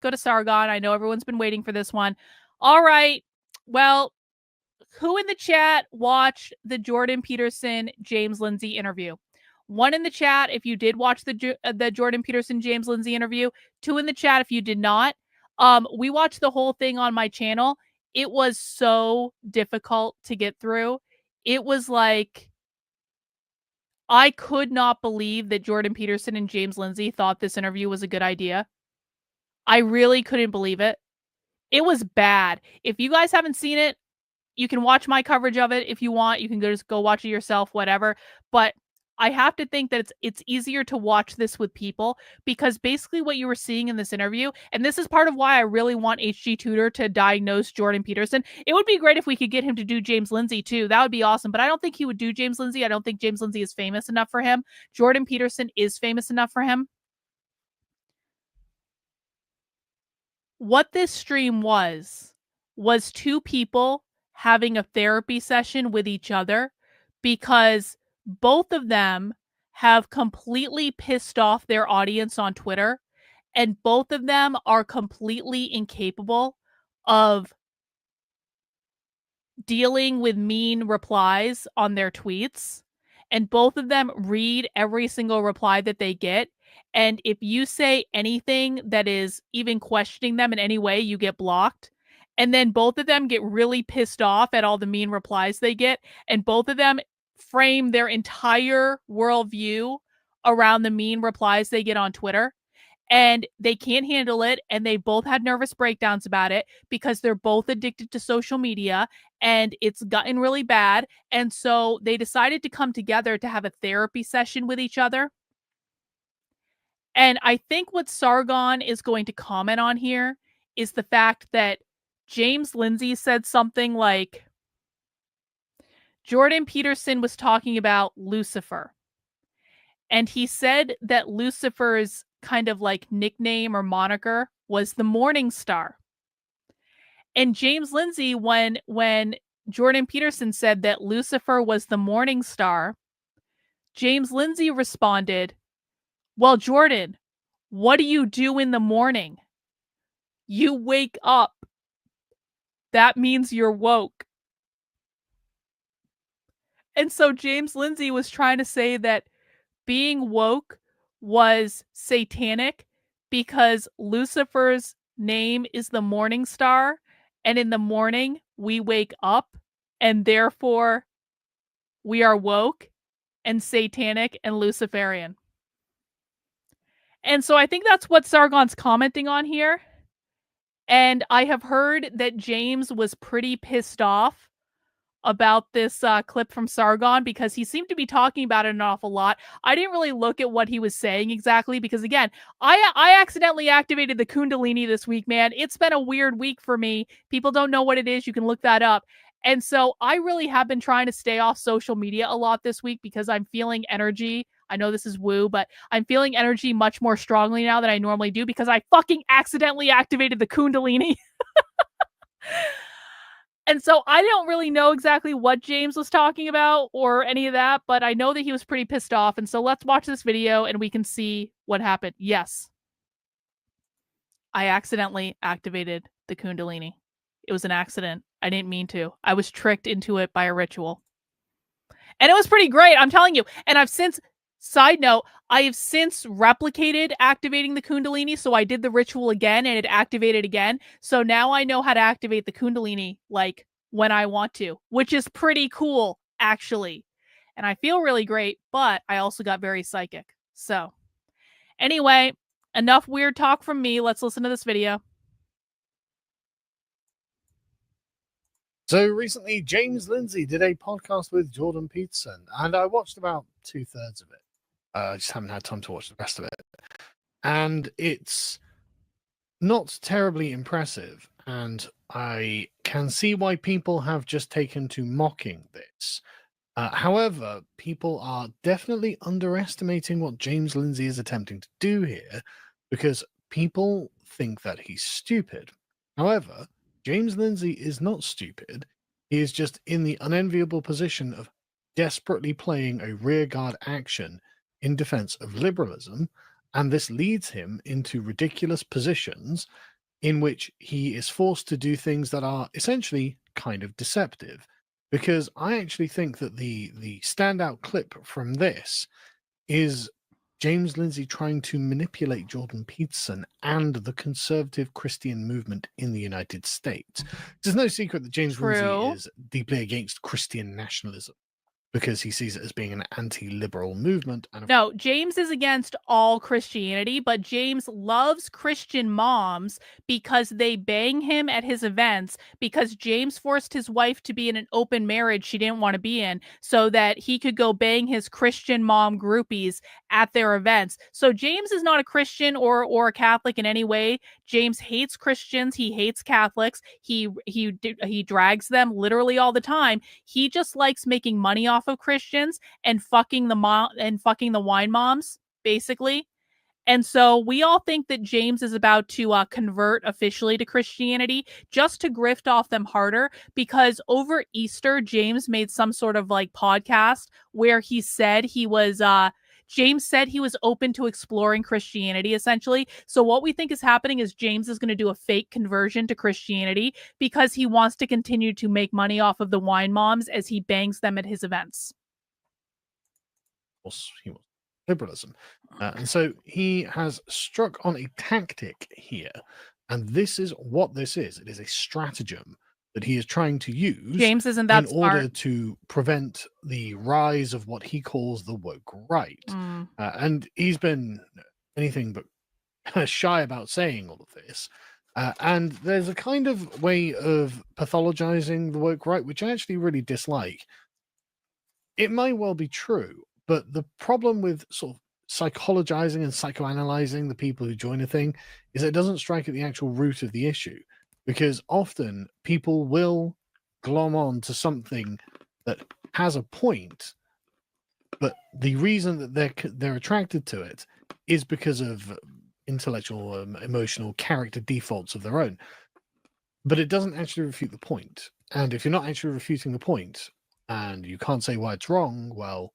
go to Sargon. I know everyone's been waiting for this one. All right. Well, who in the chat watched the Jordan Peterson James Lindsay interview? 1 in the chat if you did watch the Jordan Peterson James Lindsay interview. 2 in the chat if you did not. We watched the whole thing on my channel. It was so difficult to get through. It was like, I could not believe that Jordan Peterson and James Lindsay thought this interview was a good idea. I really couldn't believe it. It was bad. If you guys haven't seen it, you can watch my coverage of it if you want. You can just go watch it yourself, whatever. But I have to think that it's easier to watch this with people, because basically what you were seeing in this interview, and this is part of why I really want HG Tudor to diagnose Jordan Peterson. It would be great if we could get him to do James Lindsay too. That would be awesome. But I don't think he would do James Lindsay. I don't think James Lindsay is famous enough for him. Jordan Peterson is famous enough for him. What this stream was 2 people having a therapy session with each other, because both of them have completely pissed off their audience on Twitter, and both of them are completely incapable of dealing with mean replies on their tweets. And both of them read every single reply that they get. And if you say anything that is even questioning them in any way, you get blocked. And then both of them get really pissed off at all the mean replies they get. And both of them frame their entire worldview around the mean replies they get on Twitter. And they can't handle it. And they both had nervous breakdowns about it, because they're both addicted to social media and it's gotten really bad. And so they decided to come together to have a therapy session with each other. And I think what Sargon is going to comment on here is the fact that James Lindsay said something like, Jordan Peterson was talking about Lucifer. And he said that Lucifer's kind of like nickname or moniker was the Morning Star. And James Lindsay, when Jordan Peterson said that Lucifer was the Morning Star, James Lindsay responded, well, Jordan, what do you do in the morning? You wake up. That means you're woke. And so James Lindsay was trying to say that being woke was satanic because Lucifer's name is the Morning Star, and in the morning we wake up, and therefore we are woke and satanic and Luciferian. And so I think that's what Sargon's commenting on here. And I have heard that James was pretty pissed off about this clip from Sargon, because he seemed to be talking about it an awful lot. I didn't really look at what he was saying exactly, because again, I accidentally activated the Kundalini this week, man. It's been a weird week for me. People don't know what it is. You can look that up. And so I really have been trying to stay off social media a lot this week, because I'm feeling energy. I know this is woo, but I'm feeling energy much more strongly now than I normally do, because I fucking accidentally activated the Kundalini. And so I don't really know exactly what James was talking about or any of that, but I know that he was pretty pissed off. And so let's watch this video and we can see what happened. Yes, I accidentally activated the Kundalini. It was an accident. I didn't mean to. I was tricked into it by a ritual. And it was pretty great, I'm telling you. And I've since, side note, I have since replicated activating the Kundalini. So I did the ritual again and it activated again. So now I know how to activate the Kundalini like when I want to, which is pretty cool, actually. And I feel really great, but I also got very psychic. So anyway, enough weird talk from me. Let's listen to this video. So recently, James Lindsay did a podcast with Jordan Peterson, and I watched about 2/3 of it. I just haven't had time to watch the rest of it. And it's not terribly impressive, and I can see why people have just taken to mocking this. However, people are definitely underestimating what James Lindsay is attempting to do here, because people think that he's stupid. However, James Lindsay is not stupid. He is just in the unenviable position of desperately playing a rearguard action in defense of liberalism, And this leads him into ridiculous positions in which he is forced to do things that are essentially kind of deceptive. Because I actually think that the standout clip from this is James Lindsay trying to manipulate Jordan Peterson and the conservative Christian movement in the United States. There's no secret that James Lindsay is deeply against Christian nationalism because he sees it as being an anti-liberal movement. And no, James is against all Christianity, but James loves Christian moms because they bang him at his events, because James forced his wife to be in an open marriage she didn't want to be in so that he could go bang his Christian mom groupies at their events. So James is not a Christian or a Catholic in any way. James hates Christians. He hates Catholics. He drags them literally all the time. He just likes making money off of Christians and fucking the wine moms, basically. And so we all think that James is about to convert officially to Christianity just to grift off them harder, because over Easter, James made some sort of like podcast where he said James said he was open to exploring Christianity, essentially. So what we think is happening is James is going to do a fake conversion to Christianity because he wants to continue to make money off of the wine moms as he bangs them at his events. He was liberalism. And so he has struck on a tactic here. And this is what this is. It is a stratagem that he is trying to use James isn't that in order to prevent the rise of what he calls the woke right. And he's been anything but shy about saying all of this. And there's a kind of way of pathologizing the woke right, which I actually really dislike. It may well be true, but the problem with sort of psychologizing and psychoanalyzing the people who join a thing is it doesn't strike at the actual root of the issue, because often people will glom on to something that has a point, but the reason that they're attracted to it is because of intellectual, emotional character defaults of their own. But it doesn't actually refute the point. And if you're not actually refuting the point and you can't say why it's wrong, well,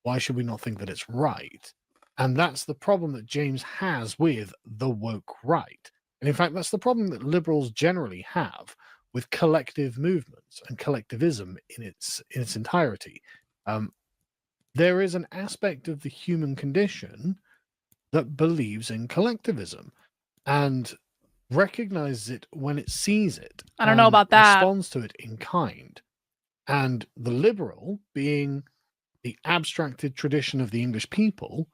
why should we not think that it's right? And that's the problem that James has with the woke right. And in fact, that's the problem that liberals generally have with collective movements and collectivism in its entirety. There is an aspect of the human condition that believes in collectivism and recognizes it when it sees it. I don't know about that. Responds to it in kind. And the liberal, being the abstracted tradition of the English people,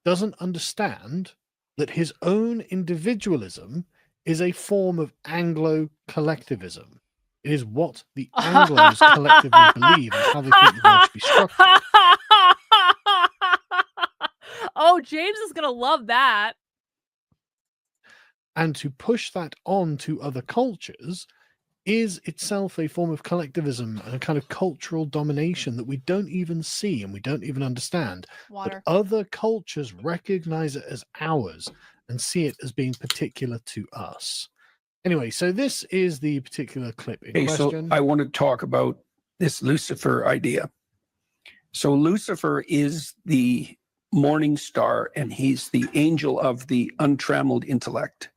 doesn't understand that his own individualism is a form of Anglo-collectivism. It is what the Anglos collectively believe and how they think the world should be structured. Oh, James is going to love that. And to push that on to other cultures is itself a form of collectivism and a kind of cultural domination that we don't even see and we don't even understand. Water. But other cultures recognize it as ours and see it as being particular to us. Anyway, so this is the particular clip in question. So I want to talk about this Lucifer idea. So Lucifer is the morning star, and he's the angel of the untrammeled intellect.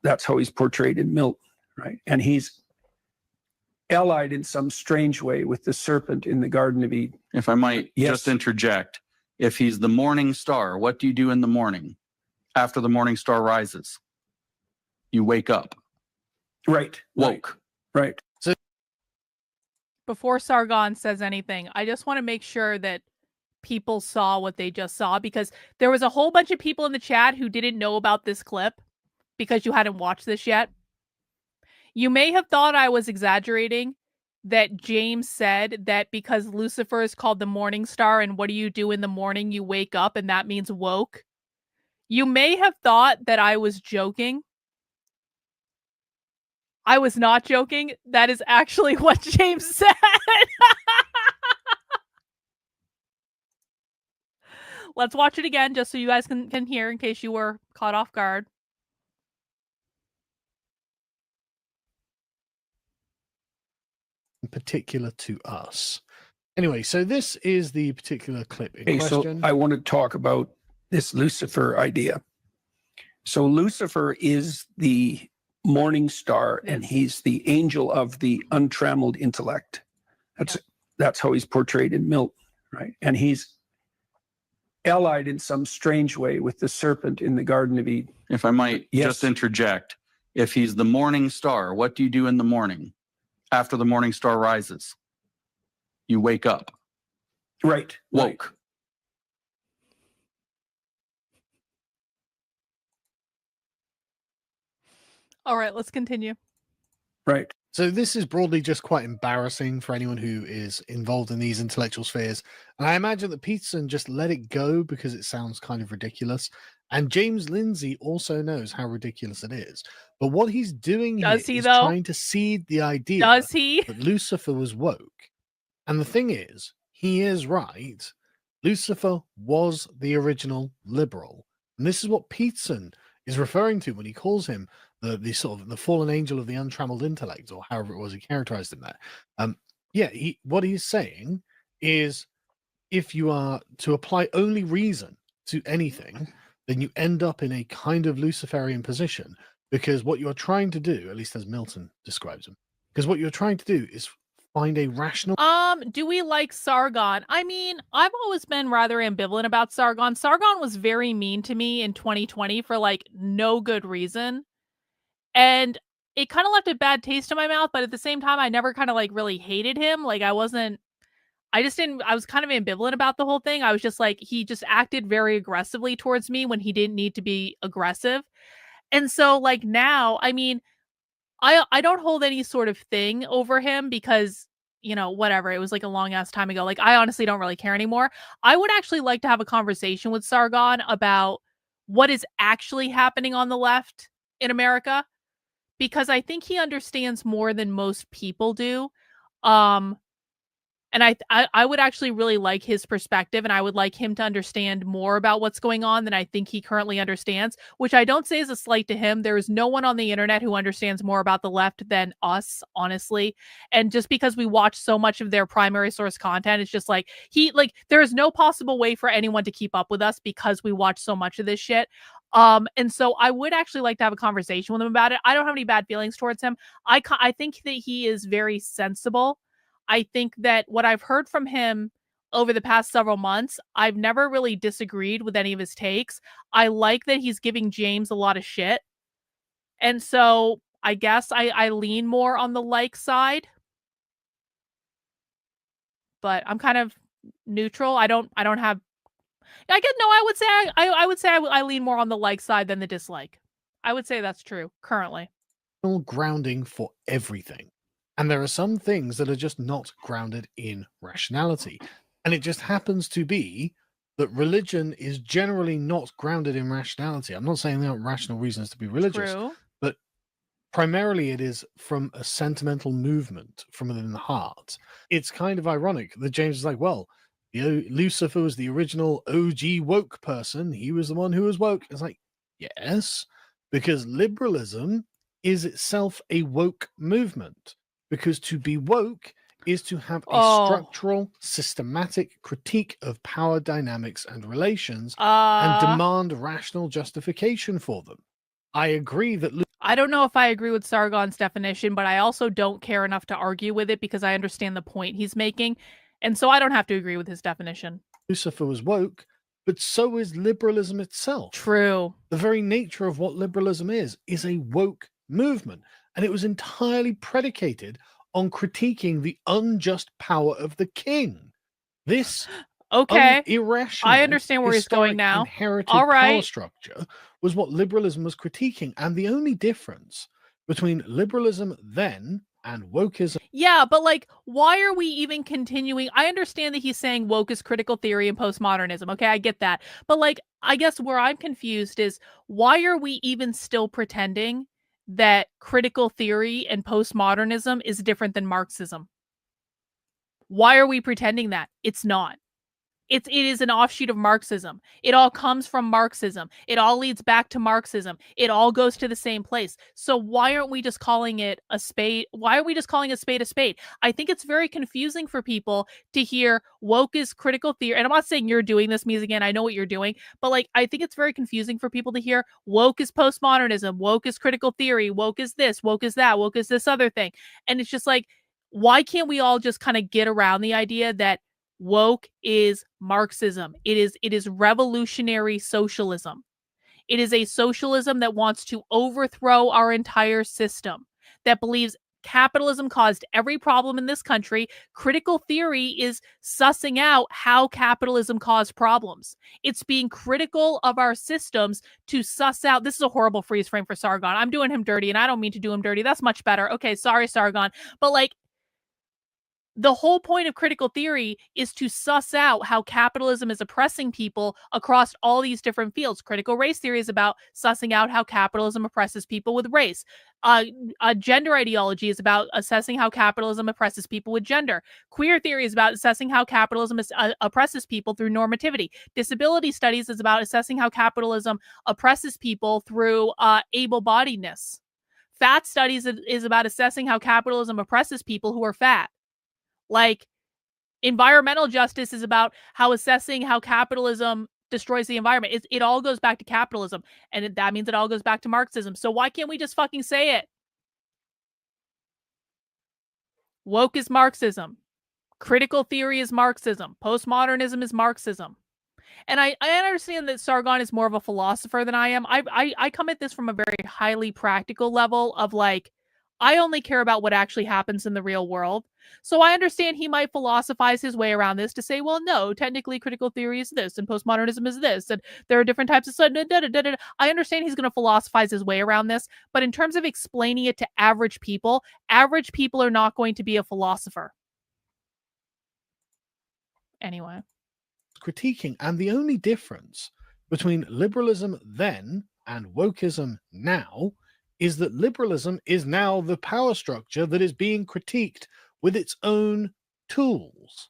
That's how he's portrayed in Milton. Right. And he's allied in some strange way with the serpent in the Garden of Eden. If I might just interject, if he's the morning star, what do you do in the morning after the morning star rises? You wake up. Right. Woke. Right. So before Sargon says anything, I just want to make sure that people saw what they just saw, because there was a whole bunch of people in the chat who didn't know about this clip because you hadn't watched this yet. You may have thought I was exaggerating, that James said that because Lucifer is called the morning star and what do you do in the morning? You wake up and that means woke. You may have thought that I was joking. I was not joking. That is actually what James said. Let's watch it again just so you guys can hear in case you were caught off guard. Particular to us. Anyway, so this is the particular clip in question. So I want to talk about this Lucifer idea. So Lucifer is the morning star, and he's the angel of the untrammeled intellect. That's how he's portrayed in Milton, right? And he's allied in some strange way with the serpent in the Garden of Eden. If I might just interject, if he's the morning star, what do you do in the morning after the morning star rises? You wake up. Right. Woke. Right. All right, let's continue. Right. So this is broadly just quite embarrassing for anyone who is involved in these intellectual spheres. And I imagine that Peterson just let it go because it sounds kind of ridiculous. And James Lindsay also knows how ridiculous it is. But what he's doing Does here he, is though? trying to seed the idea Does he? that Lucifer was woke. And the thing is, he is right. Lucifer was the original liberal. And this is what Peterson is referring to when he calls him the sort of the fallen angel of the untrammeled intellect, or however it was he characterized him there. What he's saying is, if you are to apply only reason to anything, then you end up in a kind of Luciferian position, because what you're trying to do, at least as Milton describes him, because what you're trying to do is find a rational. Do we like Sargon? I mean, I've always been rather ambivalent about Sargon. Sargon was very mean to me in 2020 for like no good reason. And it kind of left a bad taste in my mouth, but at the same time, I never kind of like really hated him. Like I was kind of ambivalent about the whole thing. I was just like, he just acted very aggressively towards me when he didn't need to be aggressive. And so like now, I mean, I don't hold any sort of thing over him because, you know, whatever. It was like a long ass time ago. Like I honestly don't really care anymore. I would actually like to have a conversation with Sargon about what is actually happening on the left in America, because I think he understands more than most people do. And I would actually really like his perspective, and I would like him to understand more about what's going on than I think he currently understands, which I don't say is a slight to him. There is no one on the internet who understands more about the left than us, honestly. And just because we watch so much of their primary source content, it's just like there is no possible way for anyone to keep up with us because we watch so much of this shit. And so I would actually like to have a conversation with him about it. I don't have any bad feelings towards him. I think that he is very sensible. I think that what I've heard from him over the past several months, I've never really disagreed with any of his takes. I like that he's giving James a lot of shit. And so I guess I lean more on the like side. But I'm kind of neutral. I would say I lean more on the like side than the dislike. I would say that's true currently. Grounding for everything. And there are some things that are just not grounded in rationality. And it just happens to be that religion is generally not grounded in rationality. I'm not saying there aren't rational reasons to be religious, True. but primarily it is from a sentimental movement from within the heart. It's kind of ironic that James is like, well, Lucifer was the original OG woke person. He was the one who was woke. It's like, yes, because liberalism is itself a woke movement. Because to be woke is to have a structural, systematic critique of power dynamics and relations and demand rational justification for them. I agree that... I don't know if I agree with Sargon's definition, but I also don't care enough to argue with it because I understand the point he's making. And so I don't have to agree with his definition. Lucifer was woke, but so is liberalism itself. True. The very nature of what liberalism is a woke movement. And it was entirely predicated on critiquing the unjust power of the king. This irrational, I understand where he's going now. Inherited power structure was what liberalism was critiquing. And the only difference between liberalism then and wokeism. Yeah, but like, why are we even continuing? I understand that he's saying woke is critical theory and postmodernism. Okay, I get that. But like, I guess where I'm confused is why are we even still pretending that critical theory and postmodernism is different than Marxism? Why are we pretending that? It's not. It is an offshoot of Marxism. It all comes from Marxism. It all leads back to Marxism. It all goes to the same place. So why aren't we just calling it a spade? Why are we just calling a spade a spade? I think it's very confusing for people to hear woke is critical theory. And I'm not saying you're doing this, Mies, again. I know what you're doing. But like, I think it's very confusing for people to hear woke is postmodernism, woke is critical theory, woke is this, woke is that, woke is this other thing. And it's just like, why can't we all just kind of get around the idea that woke is Marxism? It is revolutionary socialism. It is a socialism that wants to overthrow our entire system, that believes capitalism caused every problem in this country. Critical theory is sussing out how capitalism caused problems. It's being critical of our systems to suss out. This is a horrible freeze frame for Sargon. I'm doing him dirty, and I don't mean to do him dirty. That's much better. Okay, sorry, Sargon. But like, the whole point of critical theory is to suss out how capitalism is oppressing people across all these different fields. Critical race theory is about sussing out how capitalism oppresses people with race. Gender ideology is about assessing how capitalism oppresses people with gender. Queer theory is about assessing how capitalism oppresses people through normativity. Disability studies is about assessing how capitalism oppresses people through able-bodiedness. Fat studies is about assessing how capitalism oppresses people who are fat. Like, environmental justice is about assessing how capitalism destroys the environment. It all goes back to capitalism, and that means it all goes back to Marxism. So why can't we just fucking say it? Woke is Marxism. Critical theory is Marxism. Postmodernism is Marxism. And I understand that Sargon is more of a philosopher than I am. I come at this from a very highly practical level of like, I only care about what actually happens in the real world. So I understand he might philosophize his way around this to say, well, no, technically critical theory is this and postmodernism is this, and there are different types of I understand he's going to philosophize his way around this, but in terms of explaining it to average people are not going to be a philosopher. Anyway. Critiquing, and the only difference between liberalism then and wokeism now is that liberalism is now the power structure that is being critiqued with its own tools.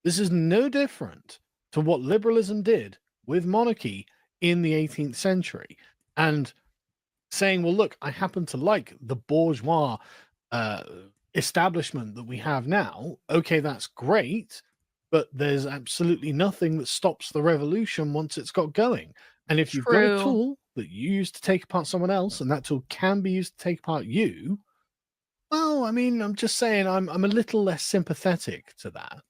This is no different to what liberalism did with monarchy in the 18th century, and saying, well, look, I happen to like the bourgeois establishment that we have now. Okay, that's great, but there's absolutely nothing that stops the revolution once it's got going. And if you've got a tool that you use to take apart someone else, and that tool can be used to take apart you, well, I mean, I'm just saying I'm a little less sympathetic to that.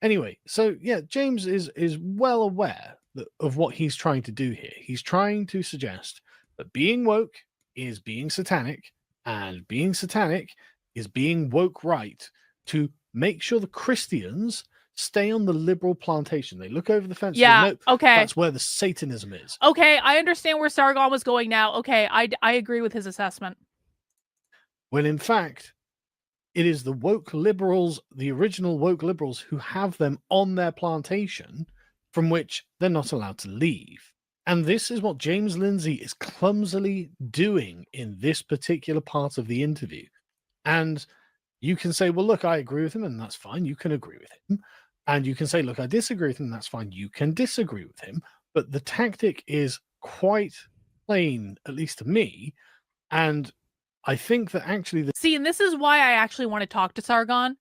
Anyway, so yeah, James is well aware of what he's trying to do here. He's trying to suggest that being woke is being satanic, and being satanic is being woke right, to make sure the Christians stay on the liberal plantation. They look over the fence. Yeah, okay. That's where the Satanism is. Okay, I understand where Sargon was going now. Okay, I agree with his assessment. When in fact, it is the woke liberals, the original woke liberals, who have them on their plantation from which they're not allowed to leave. And this is what James Lindsay is clumsily doing in this particular part of the interview. And you can say, well, look, I agree with him, and that's fine. You can agree with him. And you can say, look, I disagree with him, and that's fine. You can disagree with him. But the tactic is quite plain, at least to me. And I think that actually... See, and this is why I actually want to talk to Sargon.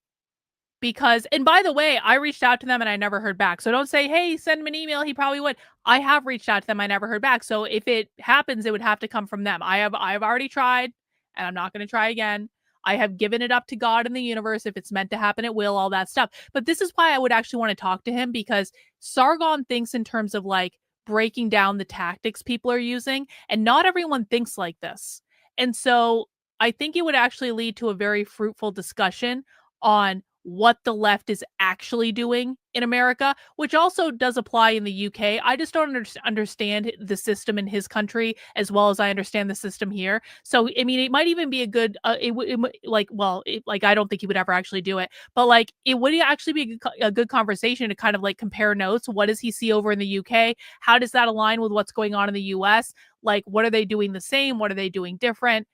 Because, and by the way, I reached out to them and I never heard back. So don't say, hey, send him an email. He probably would. I have reached out to them. I never heard back. So if it happens, it would have to come from them. I have already tried, and I'm not going to try again. I have given it up to God and the universe. If it's meant to happen, it will, all that stuff. But this is why I would actually want to talk to him, because Sargon thinks in terms of like breaking down the tactics people are using, and not everyone thinks like this. And so I think it would actually lead to a very fruitful discussion on what the left is actually doing in America, which also does apply in the UK. I just don't understand the system in his country as well as I understand the system here. So, I mean, it might even be a good, I don't think he would ever actually do it, but like, it would actually be a good conversation to kind of like compare notes. What does he see over in the UK? How does that align with what's going on in the US? Like, what are they doing the same? What are they doing different?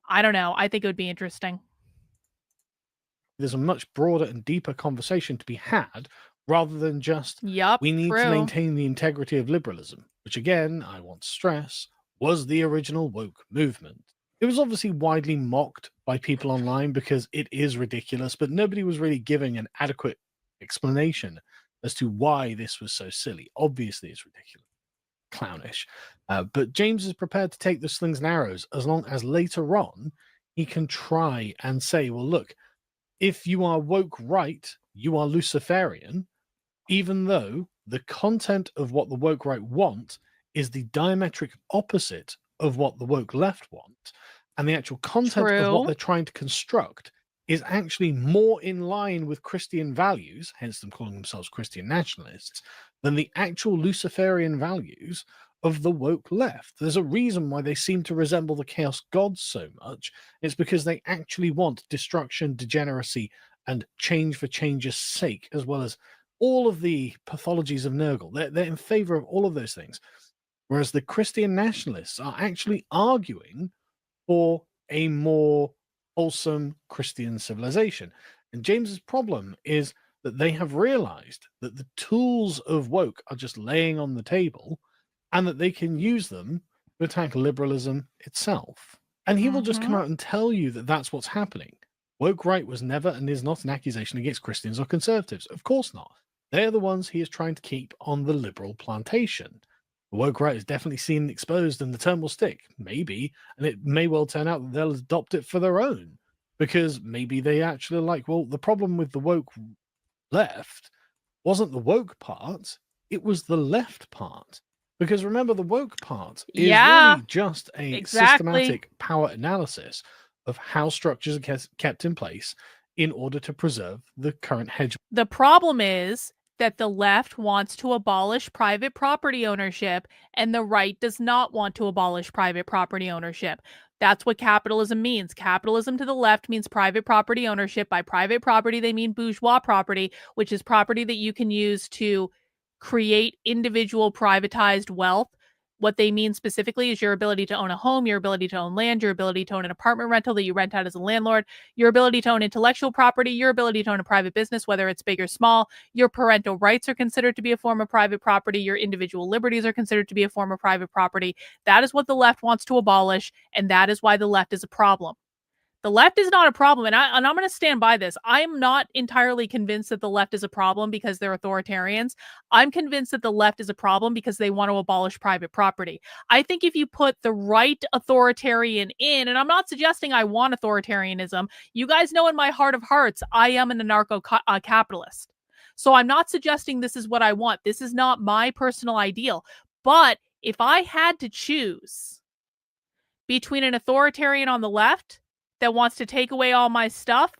I don't know. I think it would be interesting. There's a much broader and deeper conversation to be had rather than just, Yep. we need to True. maintain the integrity of liberalism, which again, I want to stress, was the original woke movement. It was obviously widely mocked by people online because it is ridiculous, but nobody was really giving an adequate explanation as to why this was so silly. Obviously, it's ridiculous, clownish. But James is prepared to take the slings and arrows as long as later on he can try and say, well, look, if you are woke right, you are Luciferian, even though the content of what the woke right want is the diametric opposite of what the woke left want. And the actual content of what True. they're trying to construct is actually more in line with Christian values, hence them calling themselves Christian nationalists, than the actual Luciferian values of the woke left. There's a reason why they seem to resemble the chaos gods so much. It's because they actually want destruction, degeneracy, and change for change's sake, as well as all of the pathologies of Nurgle. They're in favor of all of those things. Whereas the Christian nationalists are actually arguing for a more wholesome Christian civilization. And James's problem is that they have realized that the tools of woke are just laying on the table and that they can use them to attack liberalism itself. And he will just come out and tell you that that's what's happening. Woke right was never and is not an accusation against Christians or conservatives. Of course not. They're the ones he is trying to keep on the liberal plantation. The woke right is definitely seen exposed and the term will stick. Maybe. And it may well turn out that they'll adopt it for their own. Because maybe they actually like, well, the problem with the woke left wasn't the woke part, it was the left part. Because remember, the woke part is really just a systematic power analysis of how structures are kept in place in order to preserve the current hegemony. The problem is that the left wants to abolish private property ownership and the right does not want to abolish private property ownership. That's what capitalism means. Capitalism to the left means private property ownership. By private property, they mean bourgeois property, which is property that you can use to create individual privatized wealth. What they mean specifically is your ability to own a home, your ability to own land, your ability to own an apartment rental that you rent out as a landlord, your ability to own intellectual property, your ability to own a private business, whether it's big or small. Your parental rights are considered to be a form of private property. Your individual liberties are considered to be a form of private property. That is what the left wants to abolish, and that is why the left is a problem. The left is not a problem, and I'm going to stand by this. I'm not entirely convinced that the left is a problem because they're authoritarians. I'm convinced that the left is a problem because they want to abolish private property. I think if you put the right authoritarian in, and I'm not suggesting I want authoritarianism. You guys know in my heart of hearts, I am an anarcho-capitalist. So I'm not suggesting this is what I want. This is not my personal ideal. But if I had to choose between an authoritarian on the left that wants to take away all my stuff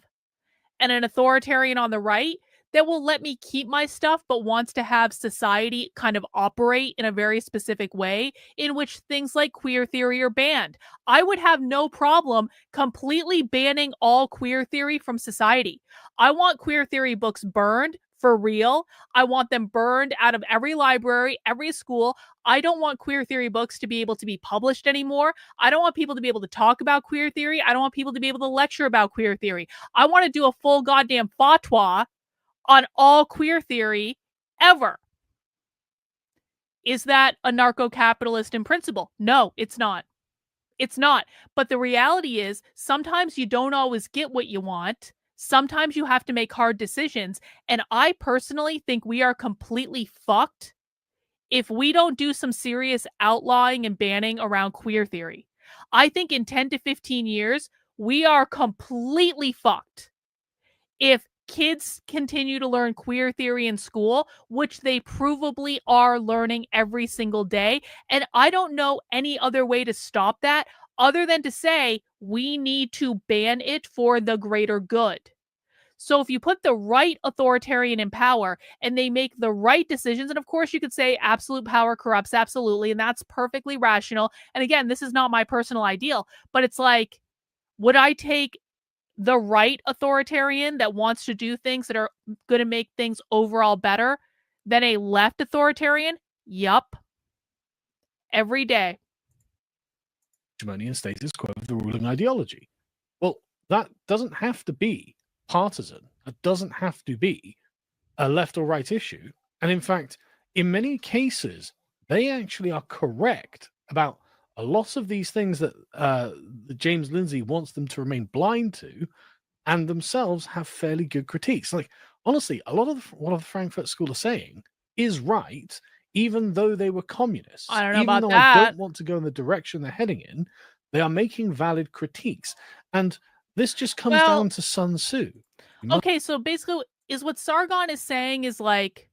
and an authoritarian on the right that will let me keep my stuff but wants to have society kind of operate in a very specific way in which things like queer theory are banned, I would have no problem completely banning all queer theory from society. I want queer theory books burned for real. I want them burned out of every library, every school. I don't want queer theory books to be able to be published anymore. I don't want people to be able to talk about queer theory. I don't want people to be able to lecture about queer theory. I want to do a full goddamn fatwa on all queer theory ever. Is that anarcho-capitalist in principle? No, it's not. It's not. But the reality is sometimes you don't always get what you want. Sometimes you have to make hard decisions. And I personally think we are completely fucked if we don't do some serious outlawing and banning around queer theory. I think in 10 to 15 years, we are completely fucked if kids continue to learn queer theory in school, which they provably are learning every single day. And I don't know any other way to stop that other than to say we need to ban it for the greater good. So if you put the right authoritarian in power and they make the right decisions, and of course you could say absolute power corrupts, absolutely, and that's perfectly rational. And again, this is not my personal ideal, but it's like, would I take the right authoritarian that wants to do things that are going to make things overall better than a left authoritarian? Yup. Every day. Hegemony and status quo of the ruling ideology. Well, that doesn't have to be partisan. It doesn't have to be a left or right issue. And in fact, in many cases, they actually are correct about a lot of these things that James Lindsay wants them to remain blind to, and themselves have fairly good critiques. Like, honestly, a lot of what the Frankfurt School are saying is right, even though they were communists. I don't know even about though I that. don't want to go in the direction they're heading in, they are making valid critiques. And this just comes Well, down to Sun Tzu. You must- Okay, so basically, is what Sargon is saying is like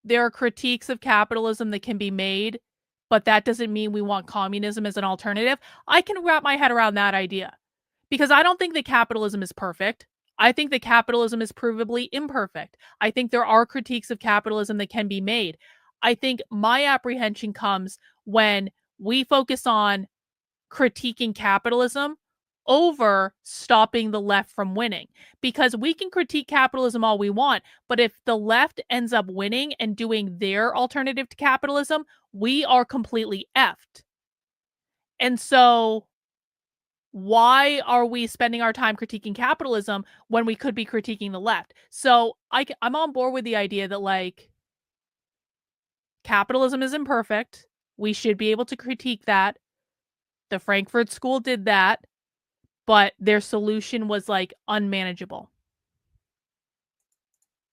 there are critiques of capitalism that can be made, but that doesn't mean we want communism as an alternative. I can wrap my head around that idea because I don't think that capitalism is perfect. I think that capitalism is provably imperfect. I think there are critiques of capitalism that can be made. I think my apprehension comes when we focus on critiquing capitalism over stopping the left from winning, because we can critique capitalism all we want, but if the left ends up winning and doing their alternative to capitalism, we are completely effed. And so why are we spending our time critiquing capitalism when we could be critiquing the left? So I'm on board with the idea that like capitalism is imperfect. We should be able to critique that. The Frankfurt School did that, but their solution was like unmanageable.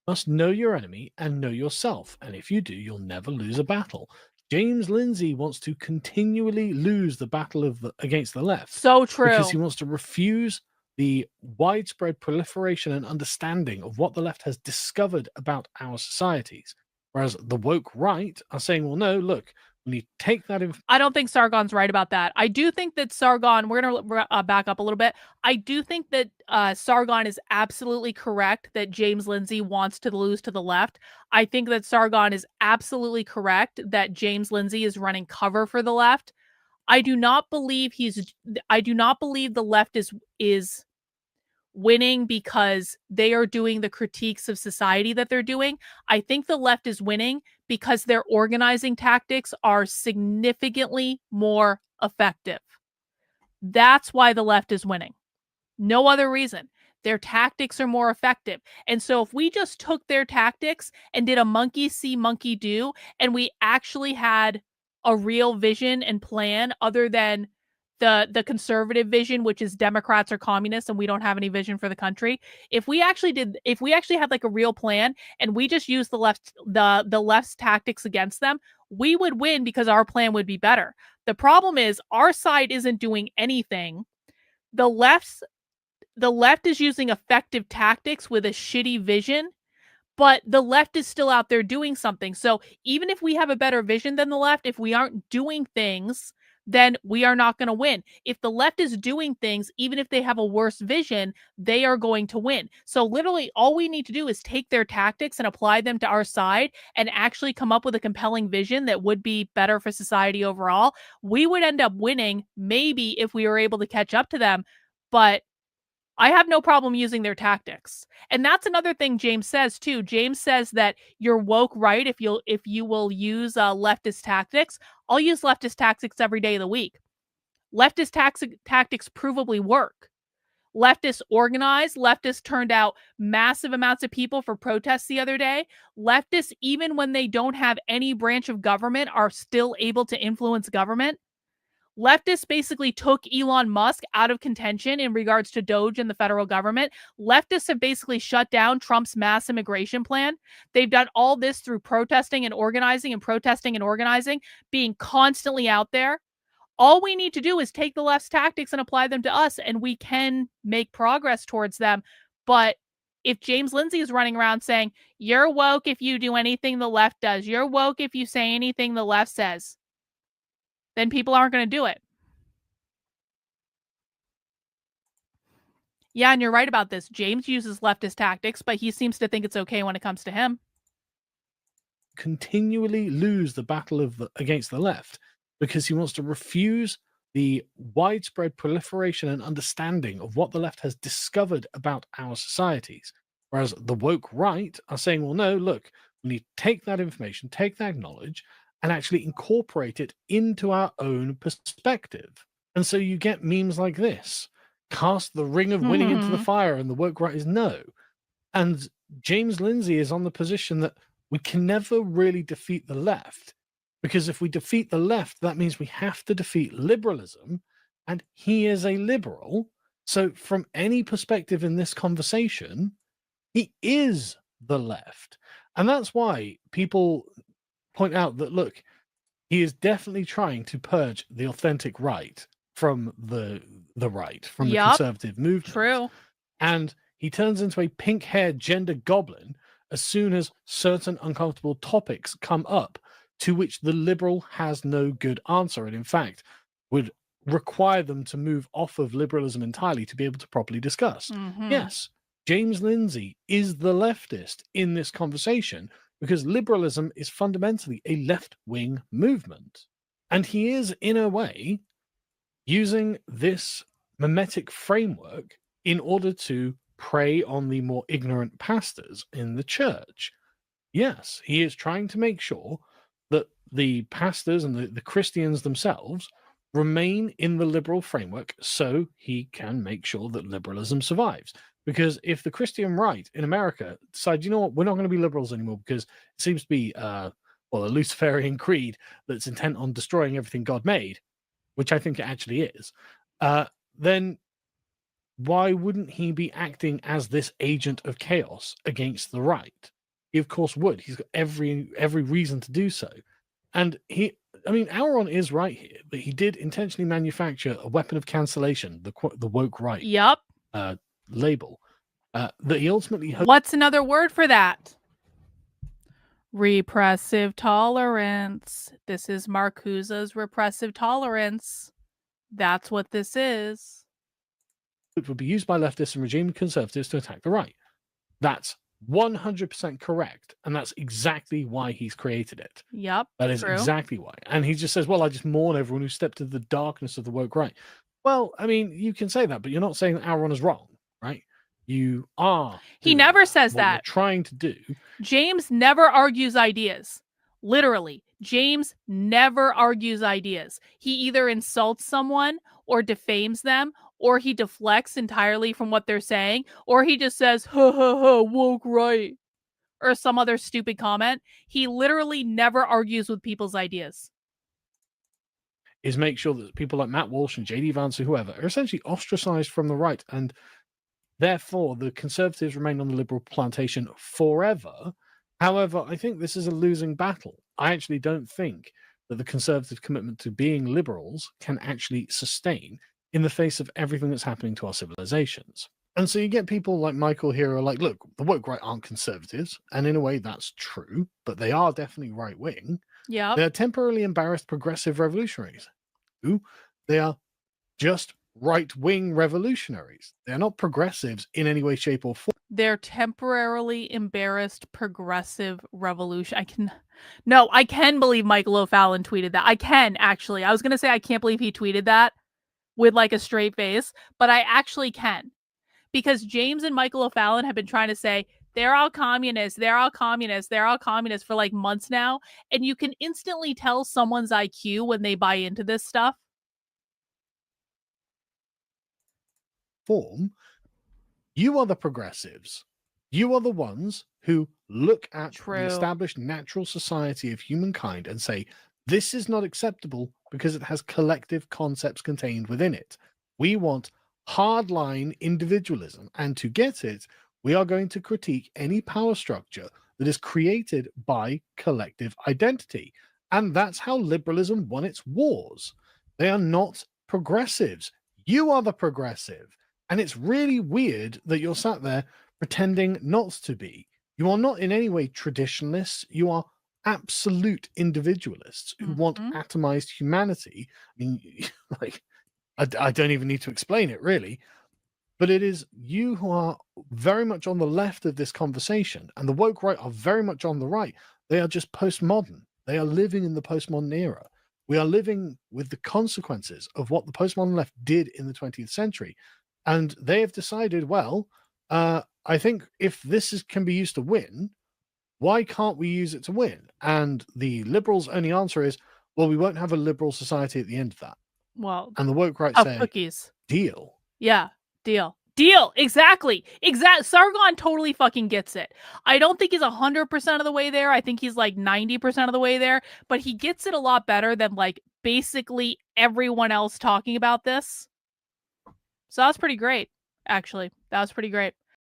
must know your enemy and know yourself. And if you do, you'll never lose a battle. James Lindsay wants to continually lose the battle against the left. So true. Because he wants to refuse the widespread proliferation and understanding of what the left has discovered about our societies. Whereas the woke right are saying, well, no, look, when you take that I don't think Sargon's right about that. I do think that Sargon, we're going to back up a little bit. I do think that Sargon is absolutely correct that James Lindsay wants to lose to the left. I think that Sargon is absolutely correct that James Lindsay is running cover for the left. I do not believe the left is winning because they are doing the critiques of society that they're doing. I think the left is winning because their organizing tactics are significantly more effective. That's why the left is winning. No other reason. Their tactics are more effective. And so if we just took their tactics and did a monkey see, monkey do, and we actually had a real vision and plan other than the conservative vision, which is Democrats or communists, and we don't have any vision for the country. If we actually had like a real plan and we just used the left's tactics against them, we would win because our plan would be better. The problem is our side isn't doing anything. The left is using effective tactics with a shitty vision, but the left is still out there doing something. So even if we have a better vision than the left, if we aren't doing things, then we are not going to win. If the left is doing things, even if they have a worse vision, they are going to win. So literally all we need to do is take their tactics and apply them to our side and actually come up with a compelling vision that would be better for society overall. We would end up winning, maybe if we were able to catch up to them, but I have no problem using their tactics. And that's another thing James says too. James says that you're woke right if you will use leftist tactics. I'll use leftist tactics every day of the week. Leftist tactics provably work. Leftists organize. Leftists turned out massive amounts of people for protests the other day. Leftists, even when they don't have any branch of government, are still able to influence government. Leftists basically took Elon Musk out of contention in regards to Doge and the federal government. Leftists have basically shut down Trump's mass immigration plan. They've done all this through protesting and organizing, being constantly out there. All we need to do is take the left's tactics and apply them to us, and we can make progress towards them. But if James Lindsay is running around saying, you're woke if you do anything the left does, you're woke if you say anything the left says, then people aren't going to do it. Yeah, and you're right about this. James uses leftist tactics, but he seems to think it's okay when it comes to him. Continually lose the battle against the left because he wants to refuse the widespread proliferation and understanding of what the left has discovered about our societies. Whereas the woke right are saying, well, no, look, we need to take that information, take that knowledge, and actually incorporate it into our own perspective. And so you get memes like this. Cast the ring of winning into the fire, and the woke right is no. And James Lindsay is on the position that we can never really defeat the left, because if we defeat the left, that means we have to defeat liberalism, and he is a liberal. So from any perspective in this conversation, he is the left. And that's why people point out that, look, he is definitely trying to purge the authentic right from the right, from the conservative movement. True. And he turns into a pink-haired gender goblin as soon as certain uncomfortable topics come up to which the liberal has no good answer, and in fact would require them to move off of liberalism entirely to be able to properly discuss. Yes, James Lindsay is the leftist in this conversation because liberalism is fundamentally a left-wing movement. And he is, in a way, using this mimetic framework in order to prey on the more ignorant pastors in the church. Yes, he is trying to make sure that the pastors and the Christians themselves remain in the liberal framework so he can make sure that liberalism survives. Because if the Christian right in America decides, you know what, we're not going to be liberals anymore because it seems to be a Luciferian creed that's intent on destroying everything God made, which I think it actually is, then why wouldn't he be acting as this agent of chaos against the right? He, of course, would. He's got every reason to do so. And Auron is right here, that he did intentionally manufacture a weapon of cancellation, the woke right label, that he ultimately... What's another word for that? Repressive tolerance. This is Marcuse's repressive tolerance. That's what this is. Would be used by leftists and regime conservatives to attack the right. That's 100% correct, and that's exactly why he's created it. Yep, that is exactly why. And he just says, well, I just mourn everyone who stepped into the darkness of the woke right. Well, I mean, you can say that, but you're not saying that Auron is wrong, right? You are. He never says that. What you're trying to do. James never argues ideas. Literally, James never argues ideas. He either insults someone or defames them, or he deflects entirely from what they're saying, or he just says, ha ha ha, woke right, or some other stupid comment. He literally never argues with people's ideas. Is make sure that people like Matt Walsh and J.D. Vance or whoever are essentially ostracized from the right, and therefore the conservatives remain on the liberal plantation forever. However, I think this is a losing battle. I actually don't think that the conservative commitment to being liberals can actually sustain in the face of everything that's happening to our civilizations. And so you get people like Michael here who are like, look, the woke right aren't conservatives. And in a way, that's true, but they are definitely right-wing. Yeah. They're temporarily embarrassed progressive revolutionaries. They are just right-wing revolutionaries. They're not progressives in any way, shape, or form. They're temporarily embarrassed progressive revolution. I can believe Michael O'Fallon tweeted that. I can, actually. I was going to say I can't believe he tweeted that with like a straight face, but I actually can. Because James and Michael O'Fallon have been trying to say, they're all communists, they're all communists, they're all communists for like months now. And you can instantly tell someone's IQ when they buy into this stuff. You are the progressives. You are the ones who look at the established natural society of humankind and say, this is not acceptable because it has collective concepts contained within it. We want hardline individualism, and to get it, we are going to critique any power structure that is created by collective identity. And that's how liberalism won its wars. They are not progressives. You are the progressive. And it's really weird that you're sat there pretending not to be. You are not in any way traditionalists. You are absolute individualists who want atomized humanity. I mean, like, I don't even need to explain it, really. But it is you who are very much on the left of this conversation, and the woke right are very much on the right. They are just postmodern. They are living in the postmodern era. We are living with the consequences of what the postmodern left did in the 20th century. And they have decided, well, I think if this can be used to win, why can't we use it to win? And the liberals' only answer is, well, we won't have a liberal society at the end of that. Well, and the woke right say, cookies. Deal. Yeah, deal. Deal. Exactly. Sargon totally fucking gets it. I don't think he's 100% of the way there. I think he's like 90% of the way there, but he gets it a lot better than like basically everyone else talking about this. So that's pretty great, actually. That was pretty great.